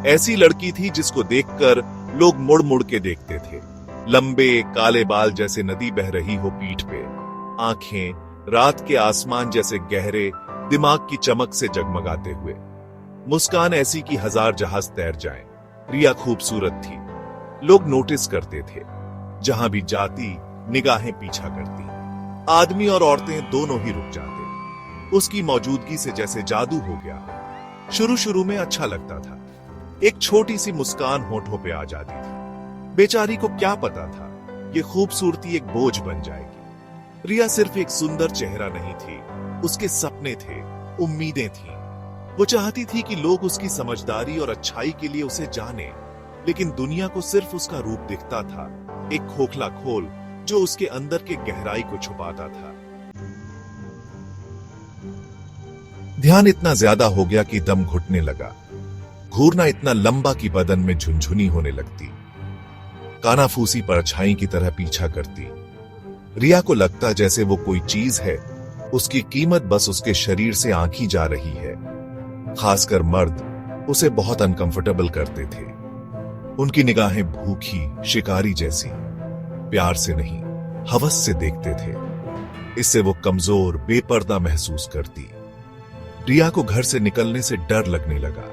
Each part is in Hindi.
ऐसी लड़की थी जिसको देखकर लोग मुड़ मुड़ के देखते थे। लंबे काले बाल जैसे नदी बह रही हो पीठ पे, आंखें रात के आसमान जैसे गहरे, दिमाग की चमक से जगमगाते हुए, मुस्कान ऐसी कि हजार जहाज तैर जाएं। रिया खूबसूरत थी, लोग नोटिस करते थे। जहां भी जाती निगाहें पीछा करती, आदमी और औरतें दोनों ही रुक जाते। उसकी मौजूदगी से जैसे जादू हो गया। शुरू शुरू में अच्छा लगता था, एक छोटी सी मुस्कान होठों पे आ जाती थी। बेचारी को क्या पता था ये खूबसूरती एक बोझ बन जाएगी। रिया सिर्फ एक सुंदर चेहरा नहीं थी, उसके सपने थे, उम्मीदें थी। वो चाहती थी कि लोग उसकी समझदारी और अच्छाई के लिए उसे जाने, लेकिन दुनिया को सिर्फ उसका रूप दिखता था, एक खोखला खोल जो उसके अंदर के गहराई को छुपाता था। ध्यान इतना ज्यादा हो गया कि दम घुटने लगा, घूरना इतना लंबा कि बदन में झुनझुनी होने लगती, कानाफूसी परछाई की तरह पीछा करती। रिया को लगता जैसे वो कोई चीज है, उसकी कीमत बस उसके शरीर से आंकी जा रही है। खासकर मर्द उसे बहुत अनकंफर्टेबल करते थे। उनकी निगाहें भूखी शिकारी जैसी, प्यार से नहीं हवस से देखते थे। इससे वो कमजोर बेपर्दा महसूस करती। रिया को घर से निकलने से डर लगने लगा।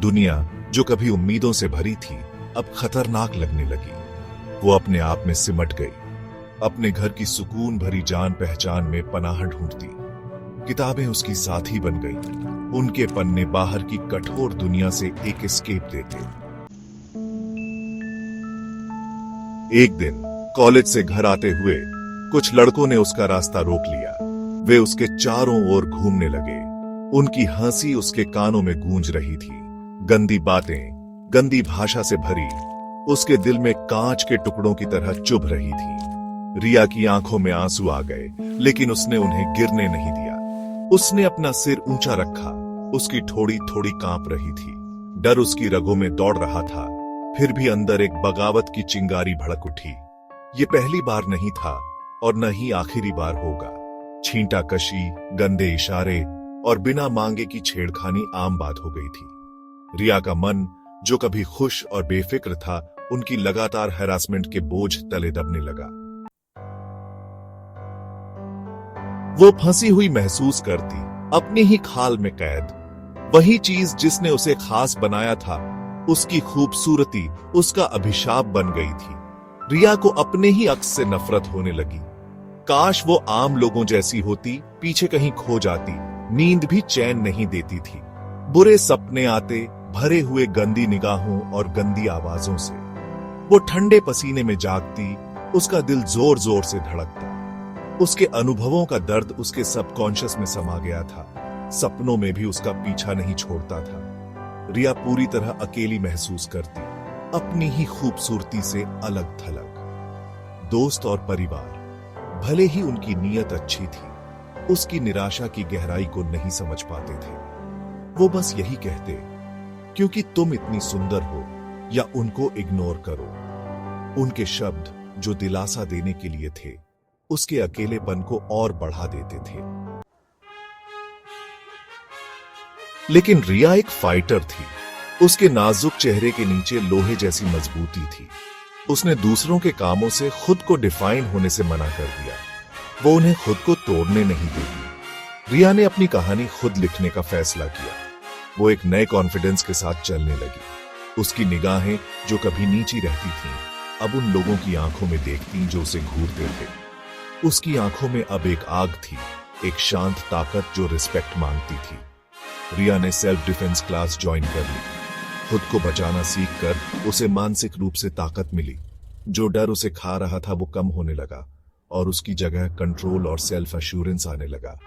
दुनिया जो कभी उम्मीदों से भरी थी अब खतरनाक लगने लगी। वो अपने आप में सिमट गई, अपने घर की सुकून भरी जान पहचान में पनाह ढूंढती। किताबें उसकी साथी बन गई, उनके पन्ने बाहर की कठोर दुनिया से एक एस्केप देते। एक दिन कॉलेज से घर आते हुए कुछ लड़कों ने उसका रास्ता रोक लिया। वे उसके चारों ओर घूमने लगे, उनकी हंसी उसके कानों में गूंज रही थी। गंदी बातें गंदी भाषा से भरी, उसके दिल में कांच के टुकड़ों की तरह चुभ रही थी। रिया की आंखों में आंसू आ गए, लेकिन उसने उन्हें गिरने नहीं दिया। उसने अपना सिर ऊंचा रखा, उसकी ठोड़ी थोड़ी कांप रही थी। डर उसकी रगों में दौड़ रहा था, फिर भी अंदर एक बगावत की चिंगारी भड़क उठी। ये पहली बार नहीं था और न ही आखिरी बार होगा। छींटा कशी, गंदे इशारे और बिना मांगे की छेड़खानी आम बात हो गई थी। रिया का मन जो कभी खुश और बेफिक्र था, उनकी लगातार हैरासमेंट के बोझ तले दबने लगा। वो फंसी हुई महसूस करती, अपनी ही खाल में कैद। वही चीज जिसने उसे खास बनाया था, उसकी खूबसूरती उसका अभिशाप बन गई थी। रिया को अपने ही अक्स से नफरत होने लगी। काश वो आम लोगों जैसी होती, पीछे कहीं खो जाती। नींद भी चैन नहीं देती थी। बुरे सपने आते, भरे हुए गंदी निगाहों और गंदी आवाजों से। वो ठंडे पसीने में जागती, उसका दिल जोर जोर से धड़कता। उसके अनुभवों का दर्द उसके सबकॉन्शियस में समा गया था। सपनों में भी उसका पीछा नहीं छोड़ता था। रिया पूरी तरह अकेली महसूस करती, अपनी ही खूबसूरती से अलग थलग। दोस्त और परिवार भले ही उनकी नीयत अच्छी थी, उसकी निराशा की गहराई को नहीं समझ पाते थे। वो बस यही कहते, क्योंकि तुम इतनी सुंदर हो, या उनको इग्नोर करो। उनके शब्द जो दिलासा देने के लिए थे, उसके अकेलेपन को और बढ़ा देते थे। लेकिन रिया एक फाइटर थी। उसके नाजुक चेहरे के नीचे लोहे जैसी मजबूती थी। उसने दूसरों के कामों से खुद को डिफाइन होने से मना कर दिया। वो उन्हें खुद को तोड़ने नहीं देगी। रिया ने अपनी कहानी खुद लिखने का फैसला किया। वो एक नए कॉन्फिडेंस के साथ चलने लगी। उसकी निगाहें जो कभी नीची रहती थीं, अब उन लोगों की आंखों में देखती जो उसे घूरते थे। उसकी आंखों में अब एक आग थी, एक शांत ताकत जो रिस्पेक्ट मांगती थी। रिया ने सेल्फ डिफेंस क्लास ज्वाइन कर ली। खुद को बचाना सीखकर उसे मानसिक रूप से ताकत मिली। जो डर उसे खा रहा था वो कम होने लगा और उसकी जगह कंट्रोल और सेल्फ एश्योरेंस आने लगा।